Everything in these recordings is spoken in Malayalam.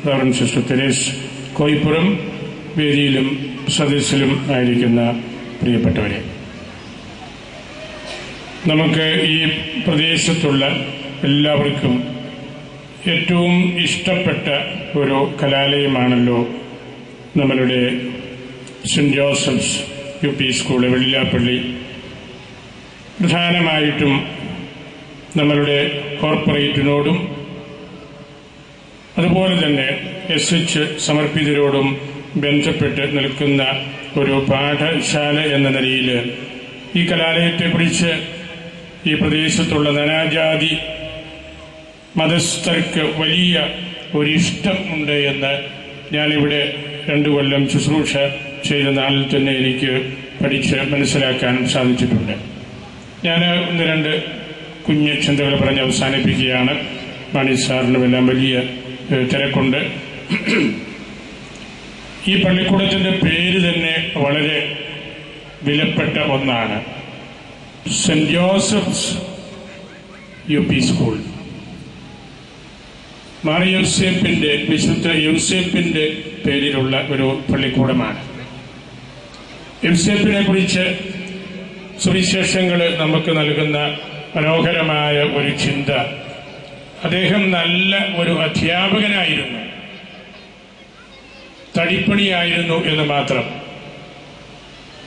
റവറൻഡ് സിസ്റ്റർ തെരേസ് കോയിപ്പുറം, വേദിയിലും സദസ്സിലും ആയിരിക്കുന്ന പ്രിയപ്പെട്ടവരെ, നമുക്ക് ഈ പ്രദേശത്തുള്ള എല്ലാവർക്കും ഏറ്റവും ഇഷ്ടപ്പെട്ട ഒരു കലാലയമാണല്ലോ നമ്മളുടെ സെന്റ് ജോസഫ്സ് UP സ്കൂൾ വെള്ളിയാപ്പള്ളി. പ്രധാനമായിട്ടും നമ്മളുടെ കോർപ്പറേറ്റിനോടും അതുപോലെ തന്നെ SH സമർപ്പിതരോടും ബന്ധപ്പെട്ട് നിൽക്കുന്ന ഒരു പാഠശാല എന്ന നിലയിൽ ഈ കലാലയത്തെക്കുറിച്ച് ഈ പ്രദേശത്തുള്ള നാനാജാതി മതസ്ഥർക്ക് വലിയ ഒരിഷ്ടം ഉണ്ട് എന്ന് ഞാനിവിടെ 2 കൊല്ലം ശുശ്രൂഷ ചെയ്ത നാളിൽ തന്നെ എനിക്ക് പഠിച്ച് മനസ്സിലാക്കാൻ സാധിച്ചിട്ടുണ്ട്. ഞാൻ 1-2 കുഞ്ഞ് ചിന്തകൾ പറഞ്ഞ് അവസാനിപ്പിക്കുകയാണ്. മണി സാറിനുമെല്ലാം വലിയ തിരക്കുണ്ട്. ഈ പള്ളിക്കൂടത്തിന്റെ പേര് തന്നെ വളരെ വിലപ്പെട്ട ഒന്നാണ്, സെന്റ് ജോസഫ്സ് UP സ്കൂൾ. മാർ യൗസേപ്പിന്റെ, വിശുദ്ധ യൗസേപ്പിന്റെ പേരിലുള്ള ഒരു പള്ളിക്കൂടമാണ്. യൗസേപ്പിനെ കുറിച്ച് സുവിശേഷങ്ങൾ നമുക്ക് നൽകുന്ന മനോഹരമായ ഒരു ചിന്ത, അദ്ദേഹം നല്ല ഒരു അധ്യാപകനായിരുന്നു, തടിപ്പണിയായിരുന്നു എന്ന് മാത്രം.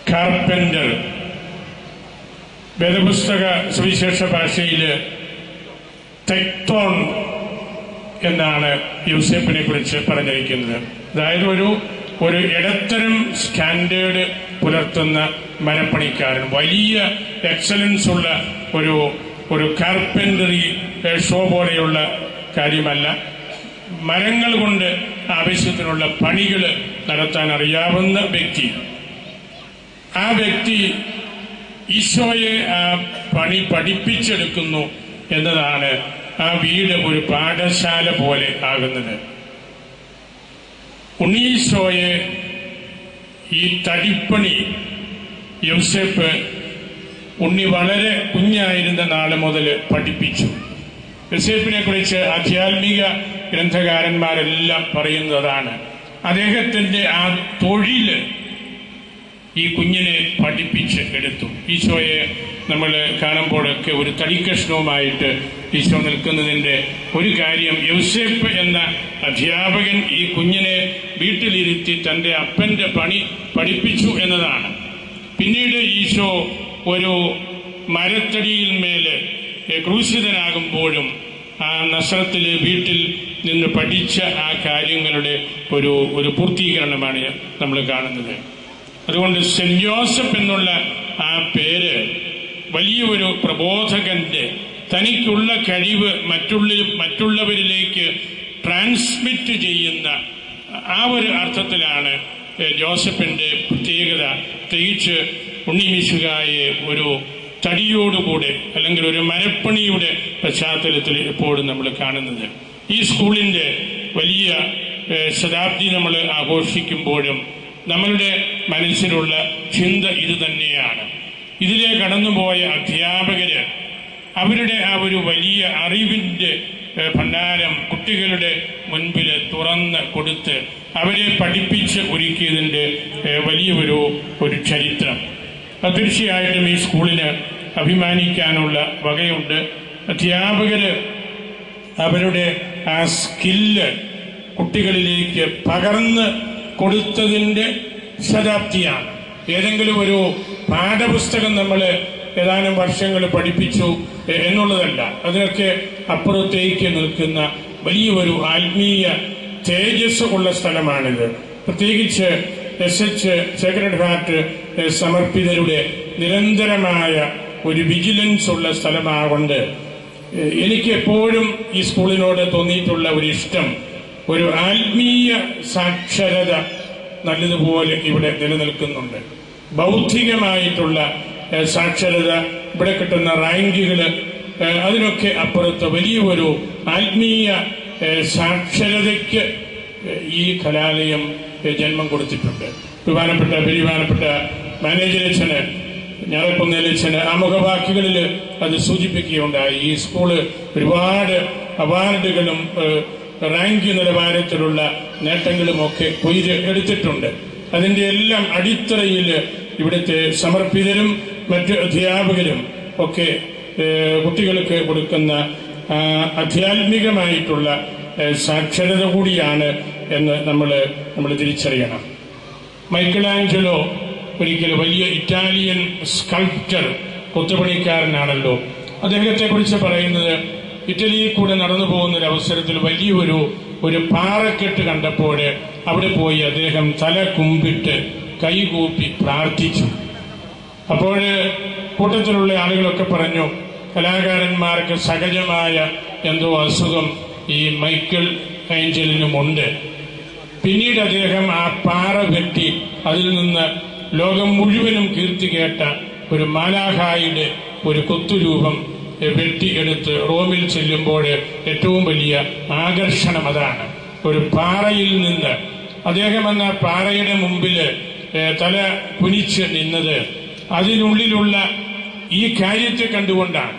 കാർപ്പന്റർ, വേദപുസ്തക സുവിശേഷ ഭാഷയിൽ തെക്തോൺ എന്നാണ് യൗസേപ്പിനെ കുറിച്ച് പറഞ്ഞിരിക്കുന്നത്. അതായത് ഒരു ഇടത്തരം സ്റ്റാൻഡേർഡ് പുലർത്തുന്ന മരപ്പണിക്കാരൻ, വലിയ എക്സലൻസ് ഉള്ള ഒരു കാർപ്പന്ററി ഷോ പോലെയുള്ള കാര്യമല്ല, മരങ്ങൾ കൊണ്ട് ആവശ്യത്തിനുള്ള പണികൾ നടത്താൻ അറിയാവുന്ന വ്യക്തി. ആ വ്യക്തി ഈശോയെ ആ പണി പഠിപ്പിച്ചെടുക്കുന്നു എന്നതാണ് ആ വീട് ഒരു പാഠശാല പോലെ ആകുന്നത്. ഉണ്ണീശോയെ ഈ തടിപ്പണി യൗസേപ്പ് ഉണ്ണി വളരെ കുഞ്ഞായിരുന്ന നാള് മുതൽ പഠിപ്പിച്ചു. യൗസേപ്പിനെ കുറിച്ച് ആധ്യാത്മിക ഗ്രന്ഥകാരന്മാരെല്ലാം പറയുന്നതാണ്, അദ്ദേഹത്തിന്റെ ആ തൊഴില് ഈ കുഞ്ഞിനെ പഠിപ്പിച്ച് എടുത്തു. ഈശോയെ നമ്മൾ കാണുമ്പോഴൊക്കെ ഒരു തടിക്കഷ്ണവുമായിട്ട് ഈശോ നിൽക്കുന്നതിന്റെ ഒരു കാര്യം, യൗസേപ്പ് എന്ന അധ്യാപകൻ ഈ കുഞ്ഞിനെ വീട്ടിലിരുത്തി തന്റെ അപ്പന്റെ പണി പഠിപ്പിച്ചു എന്നതാണ്. പിന്നീട് ഈശോ ഒരു മരത്തടിയിൽ മേല് ക്രൂശിതനാകുമ്പോഴും ആ നസ്രത്തിലെ വീട്ടിൽ നിന്ന് പഠിച്ച ആ കാര്യങ്ങളുടെ ഒരു പൂർത്തീകരണമാണ് നമ്മൾ കാണുന്നത്. അതുകൊണ്ട് സെന്റ് ജോസഫ് എന്നുള്ള ആ പേര് വലിയൊരു പ്രബോധകന്റെ തനിക്കുള്ള കഴിവ് മറ്റുള്ളവരിലേക്ക് ട്രാൻസ്മിറ്റ് ചെയ്യുന്ന ആ ഒരു അർത്ഥത്തിലാണ് ജോസഫിന്റെ പ്രത്യേകത. പ്രത്യേകിച്ച് ഉണ്ണിമിശുഹായെ ഒരു തടിയോടുകൂടെ അല്ലെങ്കിൽ ഒരു മരപ്പണിയുടെ പശ്ചാത്തലത്തിൽ എപ്പോഴും നമ്മൾ കാണുന്നത്. ഈ സ്കൂളിന്റെ വലിയ ശതാബ്ദി നമ്മൾ ആഘോഷിക്കുമ്പോഴും നമ്മളുടെ മനസ്സിലുള്ള ചിന്ത ഇത് തന്നെയാണ്. ഇതിലെ കടന്നുപോയ അധ്യാപകര് അവരുടെ ആ ഒരു വലിയ അറിവിന്റെ ഭണ്ഡാരം കുട്ടികളുടെ മുൻപിൽ തുറന്ന് കൊടുത്ത് അവരെ പഠിപ്പിച്ച് ഒരുക്കിയതിന്റെ വലിയൊരു ചരിത്രം. തീർച്ചയായിട്ടും ഈ സ്കൂളിന് അഭിമാനിക്കാനുള്ള വകയുണ്ട്. അധ്യാപകര് അവരുടെ ആ സ്കില്ല് കുട്ടികളിലേക്ക് പകർന്ന് കൊടുത്തതിന്റെ ശതാബ്ദിയാണ്. ഏതെങ്കിലും ഒരു പാഠപുസ്തകം നമ്മൾ ഏതാനും വർഷങ്ങൾ പഠിപ്പിച്ചു എന്നുള്ളതല്ല, അതിനൊക്കെ അപ്പുറത്തേക്ക് നിൽക്കുന്ന വലിയൊരു ആത്മീയ തേജസ് ഉള്ള സ്ഥലമാണിത്. പ്രത്യേകിച്ച് SH സേക്രഡ് ഹാർട്ട് സമർപ്പിതരുടെ നിരന്തരമായ ഒരു വിജിലൻസ് ഉള്ള സ്ഥലമാകൊണ്ട് എനിക്ക് എപ്പോഴും ഈ സ്കൂളിനോട് തോന്നിയിട്ടുള്ള ഒരു ഇഷ്ടം, ഒരു ആത്മീയ സാക്ഷരത നല്ലതുപോലെ ഇവിടെ നിലനിൽക്കുന്നുണ്ട്. ബൗദ്ധികമായിട്ടുള്ള സാക്ഷരത, ഇവിടെ കിട്ടുന്ന റാങ്കുകള്, അതിനൊക്കെ അപ്പുറത്ത് വലിയൊരു ആത്മീയ സാക്ഷരതയ്ക്ക് ഈ കലാലയം ജന്മം കൊടുത്തിട്ടുണ്ട്. ബഹുമാനപ്പെട്ട മാനേജരച്ഛന്, ഞാറക്കുന്നേലച്ഛന് ആ മുഖവാക്യങ്ങളിൽ അത് സൂചിപ്പിക്കുകയുണ്ടായി. ഈ സ്കൂള് ഒരുപാട് അവാർഡുകളും റാങ്ക് നിലവാരത്തിലുള്ള നേട്ടങ്ങളുമൊക്കെ എടുത്തിട്ടുണ്ട്. അതിൻ്റെ എല്ലാം അടിത്തറയിൽ ഇവിടുത്തെ സമർപ്പിതരും മറ്റ് അധ്യാപകരും ഒക്കെ കുട്ടികൾക്ക് കൊടുക്കുന്ന ആധ്യാത്മികമായിട്ടുള്ള സാക്ഷരത കൂടിയാണ് എന്ന് നമ്മൾ തിരിച്ചറിയണം. മൈക്കലാഞ്ചലോ ഒരിക്കലും വലിയ ഇറ്റാലിയൻ സ്കൾപ്റ്റർ, കൊത്തുപണിക്കാരനാണല്ലോ. അദ്ദേഹത്തെ കുറിച്ച് പറയുന്നത്, ഇറ്റലിയിൽ കൂടെ നടന്നു പോകുന്ന ഒരു അവസരത്തിൽ വലിയൊരു പാറക്കെട്ട് കണ്ടപ്പോൾ അവിടെ പോയി അദ്ദേഹം തല കുമ്പിട്ട് കൈകൂപ്പി പ്രാർത്ഥിച്ചു. അപ്പോൾ കൂട്ടത്തിലുള്ള ആളുകളൊക്കെ പറഞ്ഞു, കലാകാരന്മാർക്ക് സഹജമായ എന്തോ അസുഖം ഈ മൈക്കൽ ഏഞ്ചലിനുമുണ്ട്. പിന്നീട് അദ്ദേഹം ആ പാറ വെട്ടി അതിൽ നിന്ന് ലോകം മുഴുവനും കീർത്തി കേട്ട ഒരു മാലാഖായുടെ ഒരു കൊത്തുരൂപം വെട്ടിയെടുത്ത് റോമിൽ ചെല്ലുമ്പോൾ ഏറ്റവും വലിയ ആകർഷണം അതാണ്. ഒരു പാറയിൽ നിന്ന് അദ്ദേഹം എന്ന പാറയുടെ മുമ്പിൽ തല കുനിച്ച് നിന്നത് അതിനുള്ളിലുള്ള ഈ കാര്യത്തെ കണ്ടുകൊണ്ടാണ്.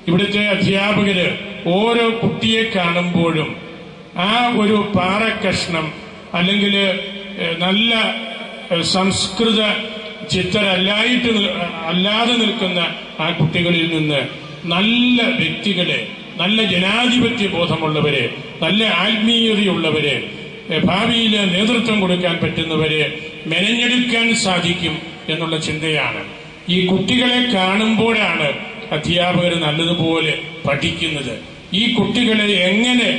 ഇവിടുത്തെ അധ്യാപകര് ഓരോ കുട്ടിയെ കാണുമ്പോഴും ആ ഒരു പാറക്കഷ്ണം അല്ലെങ്കിൽ നല്ല സംസ്കൃത അല്ലാതെ നിൽക്കുന്ന ആ കുട്ടികളിൽ നിന്ന് നല്ല വ്യക്തികളെ, നല്ല ജനാധിപത്യ ബോധമുള്ളവരെ, നല്ല ആത്മീയതയുള്ളവരെ, ഭാവിയിൽ നേതൃത്വം കൊടുക്കാൻ പറ്റുന്നവരെ മെനഞ്ഞെടുക്കാൻ സാധിക്കും എന്നുള്ള ചിന്തയാണ്. ഈ കുട്ടികളെ കാണുമ്പോഴാണ് അധ്യാപകർ നല്ലതുപോലെ പഠിക്കുന്നത്. ഈ കുട്ടികളെ എങ്ങനെ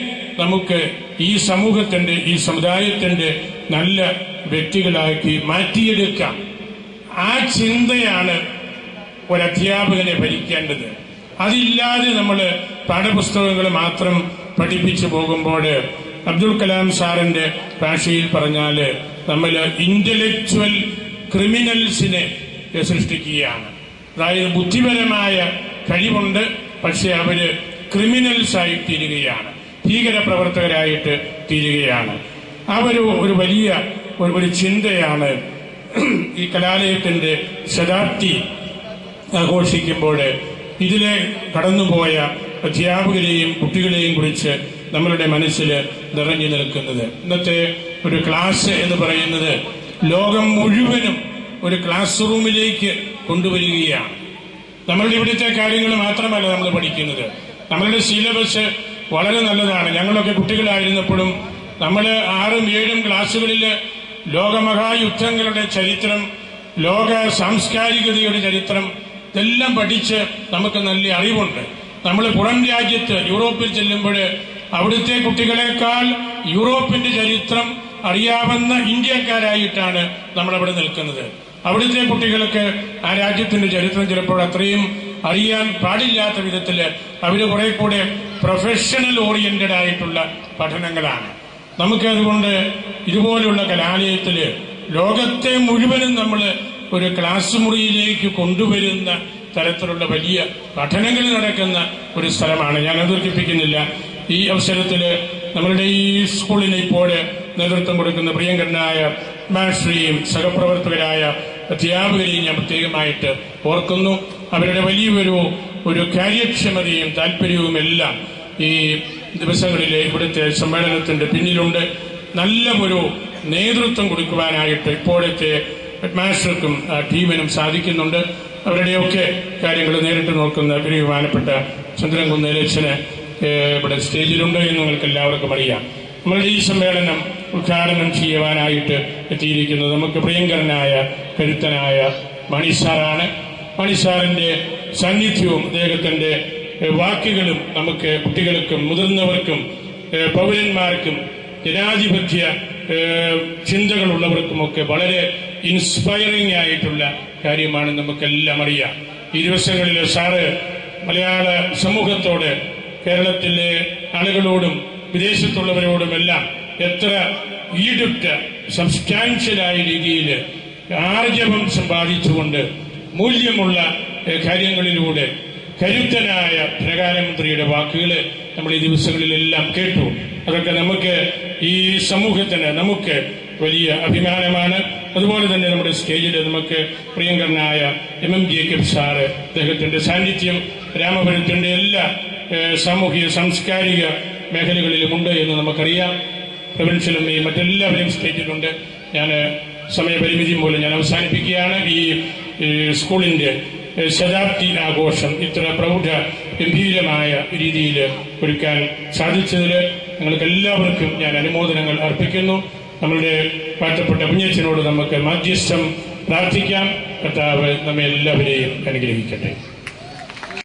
നമുക്ക് ഈ സമൂഹത്തിന്റെ, ഈ സമുദായത്തിന്റെ നല്ല വ്യക്തികളാക്കി മാറ്റിയെടുക്കാം, ആ ചിന്തയാണ് ഒരധ്യാപകനെ ഭരിക്കേണ്ടത്. അതില്ലാതെ നമ്മൾ പാഠപുസ്തകങ്ങൾ മാത്രം പഠിപ്പിച്ചു പോകുമ്പോൾ, അബ്ദുൽ കലാം സാറിന്റെ ഭാഷയിൽ പറഞ്ഞാൽ, നമ്മൾ ഇന്റലക്ച്വൽ ക്രിമിനൽസിനെ സൃഷ്ടിക്കുകയാണ്. അതായത് ബുദ്ധിപരമായ കഴിവുണ്ട്, പക്ഷെ അവര് ക്രിമിനൽസായി തീരുകയാണ്, ഭീകരപ്രവർത്തകരായിട്ട് തീരുകയാണ്. ഒരു വലിയ ഒരു ചിന്തയാണ് ഈ കലാലയത്തിന്റെ ശതാബ്ദി ആഘോഷിക്കുമ്പോൾ ഇതിലെ കടന്നുപോയ അധ്യാപകരെയും കുട്ടികളെയും കുറിച്ച് നമ്മളുടെ മനസ്സിൽ നിറഞ്ഞു നിൽക്കുന്നത്. ഇന്നത്തെ ഒരു ക്ലാസ് എന്ന് പറയുന്നത് ലോകം മുഴുവനും ഒരു ക്ലാസ് റൂമിലേക്ക് കൊണ്ടുവരികയാണ്. നമ്മളുടെ ഇവിടുത്തെ കാര്യങ്ങൾ മാത്രമല്ല നമ്മൾ പഠിക്കുന്നത്. നമ്മളുടെ സിലബസ് വളരെ നല്ലതാണ്. ഞങ്ങളൊക്കെ കുട്ടികളായിരുന്നപ്പോഴും നമ്മൾ 6ഉം 7ഉം ക്ലാസ്സുകളിൽ ലോകമഹായുദ്ധങ്ങളുടെ ചരിത്രം, ലോക സാംസ്കാരികതയുടെ ചരിത്രം ഇതെല്ലാം പഠിച്ച് നമുക്ക് നല്ല അറിവുണ്ട്. നമ്മൾ പുറം രാജ്യത്ത് യൂറോപ്പിൽ ചെല്ലുമ്പോൾ അവിടുത്തെ കുട്ടികളെക്കാൾ യൂറോപ്പിന്റെ ചരിത്രം അറിയാവുന്ന ഇന്ത്യക്കാരായിട്ടാണ് നമ്മളവിടെ നിൽക്കുന്നത്. അവിടുത്തെ കുട്ടികൾക്ക് ആ രാജ്യത്തിന്റെ ചരിത്രം ചിലപ്പോൾ അത്രയും അറിയാൻ പാടില്ലാത്ത വിധത്തിൽ അവർ കുറെ കൂടെ പ്രൊഫഷണൽ ഓറിയന്റഡ് ആയിട്ടുള്ള പഠനങ്ങളാണ്. നമുക്കതുകൊണ്ട് ഇതുപോലുള്ള കലാലയത്തില് ലോകത്തെ മുഴുവനും നമ്മൾ ഒരു ക്ലാസ് മുറിയിലേക്ക് കൊണ്ടുവരുന്ന തരത്തിലുള്ള വലിയ പഠനങ്ങൾ നടക്കുന്ന ഒരു സ്ഥലമാണ്. ഞാൻ അവതരിപ്പിക്കുന്നില്ല. ഈ അവസരത്തിൽ നമ്മളുടെ ഈ സ്കൂളിന് ഇപ്പോൾ നേതൃത്വം കൊടുക്കുന്ന പ്രിയങ്കരനായ മാഷ്ട്രിയും സഹപ്രവർത്തകരായ അധ്യാപകരെയും ഞാൻ പ്രത്യേകമായിട്ട് ഓർക്കുന്നു. അവരുടെ വലിയൊരു കാര്യക്ഷമതയും താല്പര്യവും എല്ലാം ഈ ദിവസങ്ങളിലെ ഇവിടുത്തെ സമ്മേളനത്തിന്റെ പിന്നിലുണ്ട്. നല്ല ഒരു നേതൃത്വം കൊടുക്കുവാനായിട്ട് ഇപ്പോഴത്തെ മാസ്റ്റർക്കും ടീമിനും സാധിക്കുന്നുണ്ട്. അവരുടെയൊക്കെ കാര്യങ്ങൾ നേരിട്ട് നോക്കുന്ന ബഹുമാനപ്പെട്ട ചന്ദ്രൻ കുന്നേലച്ചന് ഇവിടെ സ്റ്റേജിലുണ്ട് എന്ന് നിങ്ങൾക്ക് എല്ലാവർക്കും അറിയാം. നമ്മളുടെ ഈ സമ്മേളനം ഉദ്ഘാടനം ചെയ്യുവാനായിട്ട് എത്തിയിരിക്കുന്നത് നമുക്ക് പ്രിയങ്കരനായ കരുത്തനായ മണിസാറാണ്. മണിസാറിന്റെ സാന്നിധ്യവും അദ്ദേഹത്തിന്റെ വാക്കുകളും നമുക്ക് കുട്ടികൾക്കും മുതിർന്നവർക്കും പൗരന്മാർക്കും ജനാധിപത്യ ചിന്തകളുള്ളവർക്കുമൊക്കെ വളരെ ഇൻസ്പയറിംഗ് ആയിട്ടുള്ള കാര്യമാണ്. നമുക്കെല്ലാം അറിയാം. ഈ ദിവസങ്ങളിൽ സാറ് മലയാള സമൂഹത്തോട്, കേരളത്തിലെ ആളുകളോടും വിദേശത്തുള്ളവരോടുമെല്ലാം എത്ര ഈടുറ്റ സബ്സ്റ്റാൻഷ്യലായ രീതിയിൽ ആർജവം സമ്പാദിച്ചുകൊണ്ട് മൂല്യമുള്ള കാര്യങ്ങളിലൂടെ കരുത്തനായ പ്രധാനമന്ത്രിയുടെ വാക്കുകൾ നമ്മൾ ഈ ദിവസങ്ങളിലെല്ലാം കേട്ടു. അതൊക്കെ നമുക്ക് ഈ സമൂഹത്തിന് നമുക്ക് വലിയ അഭിമാനമാണ്. അതുപോലെ തന്നെ നമ്മുടെ സ്റ്റേജിൽ നമുക്ക് പ്രിയങ്കരനായ MM ജേക്കബ് സാറ്, അദ്ദേഹത്തിന്റെ സാന്നിധ്യം രാമപുരത്തിന്റെ എല്ലാ സാമൂഹിക സാംസ്കാരിക മേഖലകളിലുമുണ്ട് എന്ന് നമുക്കറിയാം. പ്രൊവിൻഷ്യലും ഈ മറ്റെല്ലാവരും സ്റ്റേറ്റിലുണ്ട്. ഞാൻ സമയപരിമിതി മൂലം ഞാൻ അവസാനിപ്പിക്കുകയാണ്. ഈ സ്കൂളിന്റെ ശതാബ്ദി ആഘോഷം ഇത്ര പ്രൗഢ ഗംഭീരമായ രീതിയിൽ ഒരുക്കാൻ സാധിച്ചതിൽ നിങ്ങൾക്ക് എല്ലാവർക്കും ഞാൻ അനുമോദനങ്ങൾ അർപ്പിക്കുന്നു. നമ്മളുടെ പാട്ടപ്പെട്ട കുഞ്ഞച്ചനോട് നമുക്ക് മാധ്യസ്ഥം പ്രാർത്ഥിക്കാം. കർത്താവ് നമ്മെ എല്ലാവരെയും അനുഗ്രഹിക്കട്ടെ.